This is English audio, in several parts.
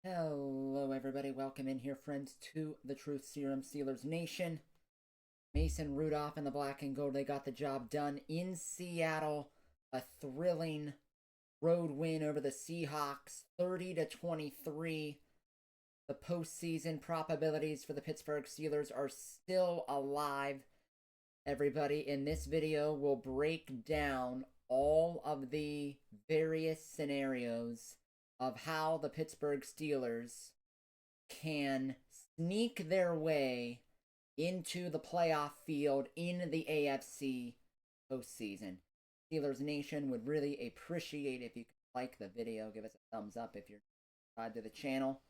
Hello, everybody. Welcome in here, friends, to the Truth Serum Steelers Nation. Mason Rudolph and the Black and Gold, they got the job done in Seattle. A thrilling road win over the Seahawks, 30-23. The postseason probabilities for the Pittsburgh Steelers are still alive. Everybody, in this video, we'll break down all of the various scenarios of how the Pittsburgh Steelers can sneak their way into the playoff field in the AFC postseason. Steelers Nation would really appreciate if you could like the video, give us a thumbs up if you're subscribed to the channel.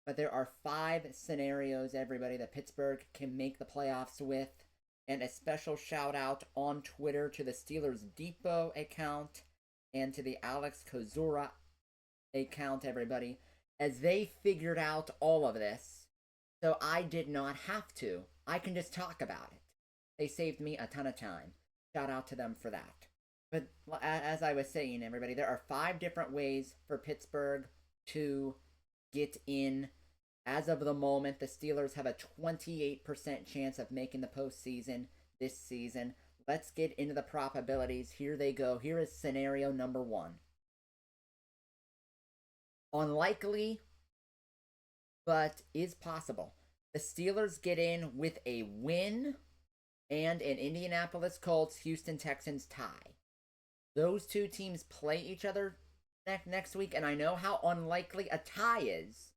But there are 5 scenarios, everybody, that Pittsburgh can make the playoffs with. And a special shout out on Twitter to the Steelers Depot account and to the Alex Kozora account, everybody, as they figured out all of this, so I did not have to. I can just talk about it. They saved me a ton of time. Shout out to them for that. But as I was saying, everybody, there are 5 different ways for Pittsburgh to get in. As of the moment, the Steelers have a 28% chance of making the postseason this season. Let's get into the probabilities. Here they go. Here is scenario number 1. Unlikely, but is possible. The Steelers get in with a win and an Indianapolis Colts, Houston Texans tie. Those two teams play each other next week, and I know how unlikely a tie is.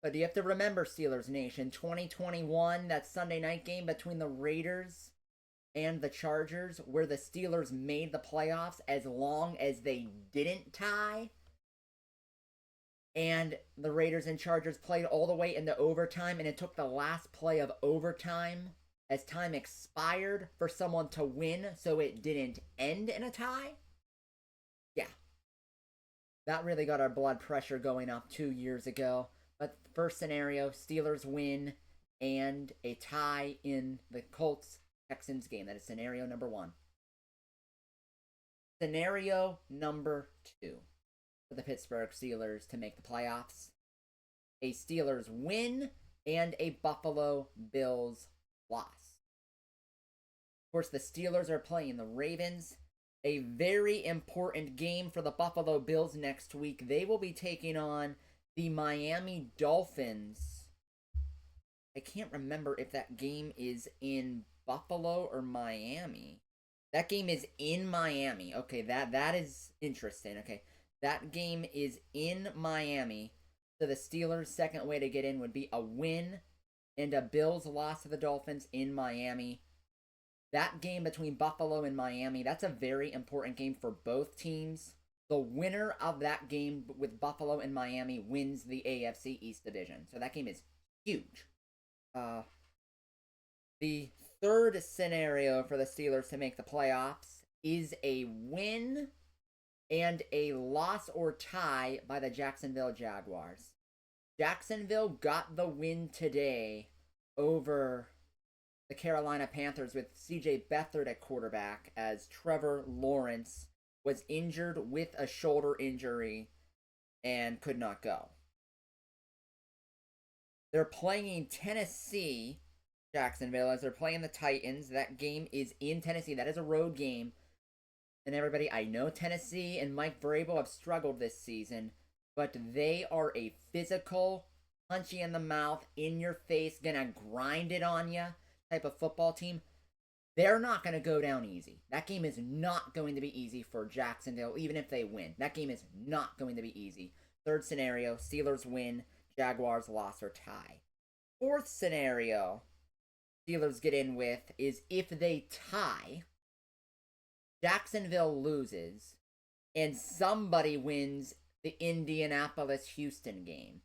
But you have to remember, Steelers Nation, 2021, that Sunday night game between the Raiders and the Chargers, where the Steelers made the playoffs as long as they didn't tie. And the Raiders and Chargers played all the way into overtime, and it took the last play of overtime as time expired for someone to win, so it didn't end in a tie. Yeah. That really got our blood pressure going up 2 years ago. But first scenario, Steelers win and a tie in the Colts-Texans game. That is scenario number 1. Scenario number 2. For the Pittsburgh Steelers to make the playoffs. A Steelers win and a Buffalo Bills loss. Of course, the Steelers are playing the Ravens. A very important game for the Buffalo Bills next week. They will be taking on the Miami Dolphins. I can't remember if that game is in Buffalo or Miami. That game is in Miami. Okay, that is interesting. Okay. That game is in Miami, so the Steelers' second way to get in would be a win and a Bills loss to the Dolphins in Miami. That game between Buffalo and Miami, that's a very important game for both teams. The winner of that game with Buffalo and Miami wins the AFC East Division, so that game is huge. The third scenario for the Steelers to make the playoffs is a win and a loss or tie by the Jacksonville Jaguars. Jacksonville got the win today over the Carolina Panthers with C.J. Beathard at quarterback, as Trevor Lawrence was injured with a shoulder injury and could not go. They're playing Tennessee, Jacksonville, as they're playing the Titans. That game is in Tennessee. That is a road game. And everybody, I know Tennessee and Mike Vrabel have struggled this season, but they are a physical, punchy in the mouth, in your face, gonna grind it on you type of football team. They're not gonna go down easy. That game is not going to be easy for Jacksonville, even if they win. That game is not going to be easy. Third scenario, Steelers win, Jaguars loss or tie. Fourth scenario Steelers get in with is if they tie, Jacksonville loses, and somebody wins the Indianapolis-Houston game.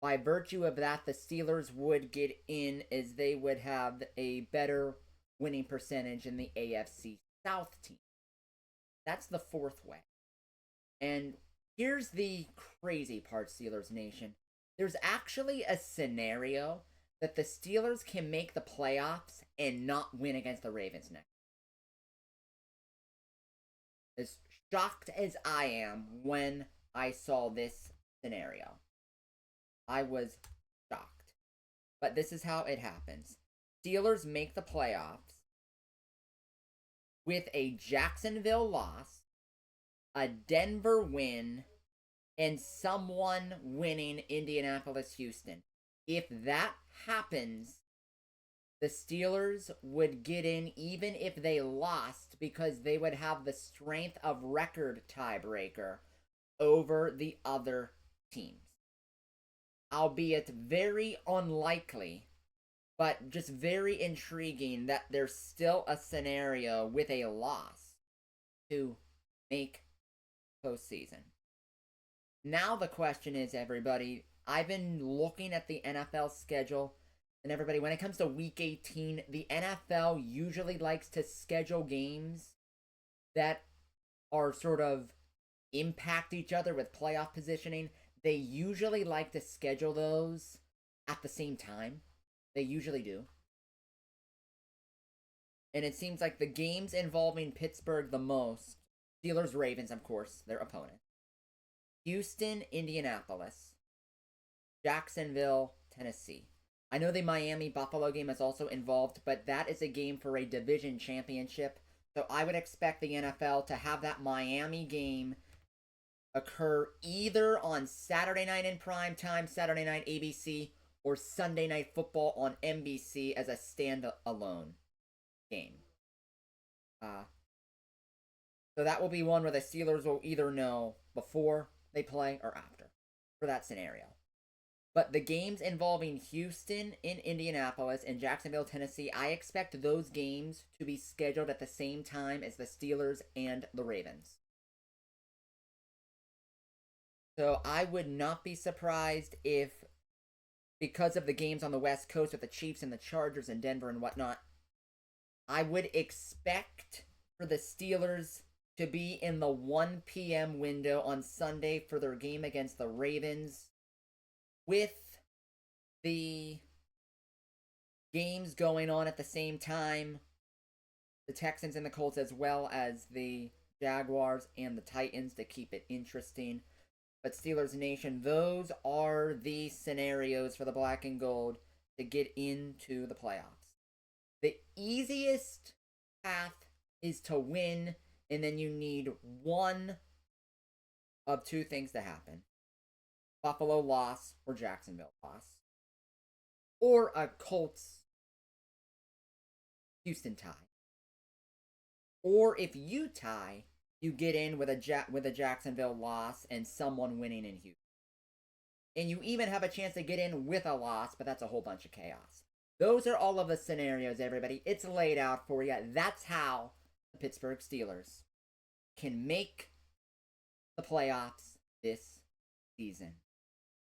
By virtue of that, the Steelers would get in, as they would have a better winning percentage in the AFC South team. That's the fourth way. And here's the crazy part, Steelers Nation. There's actually a scenario that the Steelers can make the playoffs and not win against the Ravens next. As shocked as I am when I saw this scenario. I was shocked. But this is how it happens. Steelers make the playoffs with a Jacksonville loss, a Denver win, and someone winning Indianapolis-Houston. If that happens, the Steelers would get in even if they lost because they would have the strength of record tiebreaker over the other teams. Albeit very unlikely, but just very intriguing that there's still a scenario with a loss to make postseason. Now the question is, everybody, I've been looking at the NFL schedule, and everybody, when it comes to Week 18, the NFL usually likes to schedule games that are sort of impact each other with playoff positioning. They usually like to schedule those at the same time. They usually do. And it seems like the games involving Pittsburgh the most, Steelers, Ravens, of course, their opponent. Houston, Indianapolis. Jacksonville, Tennessee. I know the Miami-Buffalo game is also involved, but that is a game for a division championship. So I would expect the NFL to have that Miami game occur either on Saturday night in prime time, Saturday night ABC, or Sunday Night Football on NBC as a standalone game. So that will be one where the Steelers will either know before they play or after for that scenario. But the games involving Houston in Indianapolis and Jacksonville, Tennessee, I expect those games to be scheduled at the same time as the Steelers and the Ravens. So I would not be surprised if, because of the games on the West Coast with the Chiefs and the Chargers and Denver and whatnot, I would expect for the Steelers to be in the 1 p.m. window on Sunday for their game against the Ravens, with the games going on at the same time, the Texans and the Colts, as well as the Jaguars and the Titans, to keep it interesting. But Steelers Nation, those are the scenarios for the black and gold to get into the playoffs. The easiest path is to win, and then you need one of two things to happen. Buffalo loss or Jacksonville loss. Or a Colts Houston tie. Or if you tie, you get in with a Jacksonville loss and someone winning in Houston. And you even have a chance to get in with a loss, but that's a whole bunch of chaos. Those are all of the scenarios, everybody. It's laid out for you. That's how the Pittsburgh Steelers can make the playoffs this season.